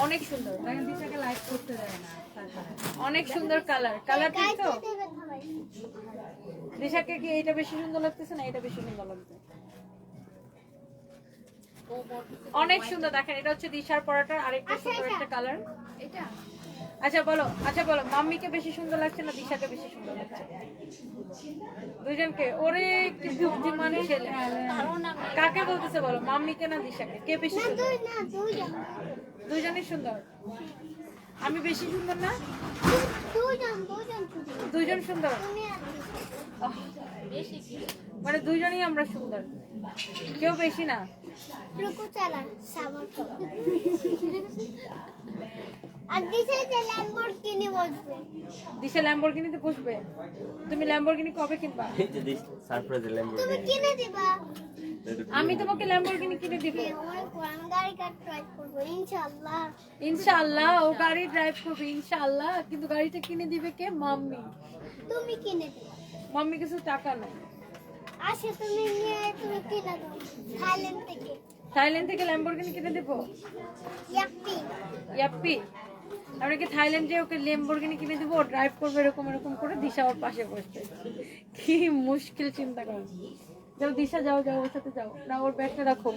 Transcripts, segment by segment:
অনেক সুন্দর, এখন দিশাকে লাইক করতে দেয় না তারপরে অনেক সুন্দর কালার। কালার ঠিক তো? দিশাকে কি এইটা বেশি সুন্দর লাগতেছে না এটা বেশি সুন্দর লাগছে? অনেক সুন্দর। দেখেন এটা হচ্ছে দিশার পরাটার আরেকটা সুন্দর একটা কালার। এটা আচ্ছা বলো মাম্মিকে বেশি সুন্দর লাগছে না দিশাকে বেশি সুন্দর লাগছে? দুইজনকে? ওরে কি বুদ্ধিমান ছেলে। কাকে বলতেছে বলো, মাম্মিকে না দিশাকে? কে বেশি সুন্দর? দুইজনই সুন্দর। আমি বেশি সুন্দর না? দুইজন সুন্দর। আহ, মানে দুইজনই আমরা সুন্দর, কেউ বেশি না। দিশা ল্যাম্বরগিনিতে বসবে। তুমি ল্যাম্বরগিনি কবে কিনবা? আমি তোমাকে ল্যাম্বরগিনি কিনে দিব ইনশাআল্লাহ। ও গাড়ি ড্রাইভ করবে ইনশাআল্লাহ, কিন্তু গাড়িটা কিনে দিবে কে? মাম্মি। তুমি কিনে দিবা। মাম্মি কিছু টাকা নাই। আচ্ছা তুমি নিয়ে তুমি কিনে দাও থাইল্যান্ড থেকে ল্যাম্বরগিনি কিনে দেবো? ইয়াপ্পি ইয়াপ্পি। আমরা কি থাইল্যান্ডে ওকে ল্যাম্বরগিনি কিনে দিব, ও ড্রাইভ করবে এরকম এরকম করে, দিশা ওর পাশে বসবে। কি মুশকিল চিন্তা করো। যাও দিশা, যাও ওর সাথে যাও না, ওর ব্যাগটা রাখো।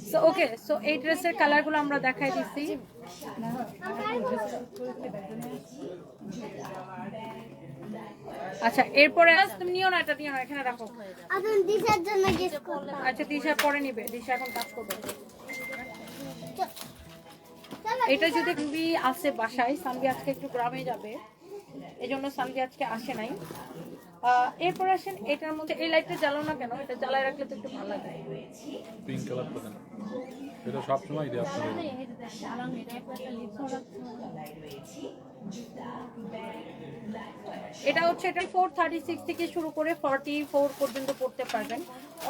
সো ওকে, সো এই ড্রেসের কালারগুলো আমরা দেখাই দিচ্ছি। আচ্ছা এরপরে তুমি নিও না, এটা নিও না, এখানে রাখো। এখন দিশার জন্য গিফট করলাম। আচ্ছা দিশা পরে নিবে, দিশা এখন কাজ করবে। এটা যদি সানভি আসে বাসায়, সানভি আজকে একটু গ্রামে যাবে, এই জন্য সানভি আজকে আসে নাই। এরপর আসেন এটার মধ্যে এই লাইটটা জ্বালাও না কেন? এটা জ্বালায় রাখলে তো একটু ভালো লাগে। পিঙ্ক কালার তো দেন, এটা সব সময় দেয়া আপনাদের। এটা হচ্ছে এটা 436 থেকে শুরু করে 44 পর্যন্ত পড়তে পারবেন।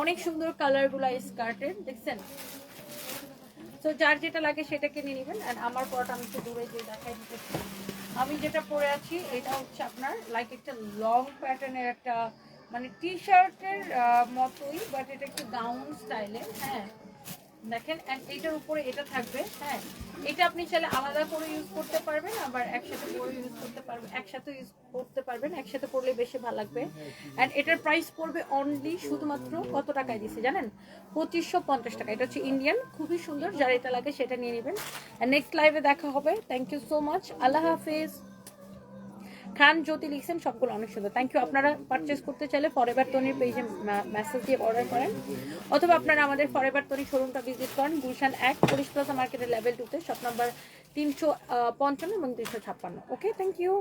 অনেক সুন্দর কালারগুলো স্কার্টের, দেখছেন? তো যার যেটা লাগে সেটা কিনে নেবেন। আর আমার পরটা আমি একটু দূরে যে দেখাই দিতেছি। আমি যেটা পরে আছি এটা হচ্ছে আপনার লাইক একটা লং প্যাটার্নের একটা মানে টি শার্টের মতোই, বাট এটা একটু গাউন স্টাইলের। হ্যাঁ দেখেন, এন্ড এটার উপরে এটা থাকবে। হ্যাঁ এটা আপনি চাইলে আলাদা করে ইউজ করতে পারবেন, আবার একসাথে করে ইউজ করতে পারবেন, একসাথে ইউজ করতে পারবেন, একসাথে পরলে বেশি ভালো লাগবে। এন্ড এটার প্রাইস পড়বে অনলি শুধুমাত্র কত টাকায় দিচ্ছে জানেন? 2550 টাকা। এটা হচ্ছে ইন্ডিয়ান, খুবই সুন্দর। যার এটা লাগে সেটা নিয়ে নেবেন। নেক্সট লাইভে দেখা হবে। থ্যাংক ইউ সো মাচ, আল্লাহ হাফেজ। খান জ্যোতি লিখছেন সবগুলো অনেক সুন্দর, থ্যাংক ইউ। আপনারা পারচেস করতে চাইলে ফরএভার তনির পেজে মেসেজ দিয়ে অর্ডার করেন, অথবা আপনারা আমাদের ফরএভার তনি শোরুমটা ভিজিট করেন গুলশান 1 পুলিশ প্লাজা মার্কেটের লেভেল 2 তে, শপ নাম্বার 355 এবং 356। ওকে, থ্যাংক ইউ।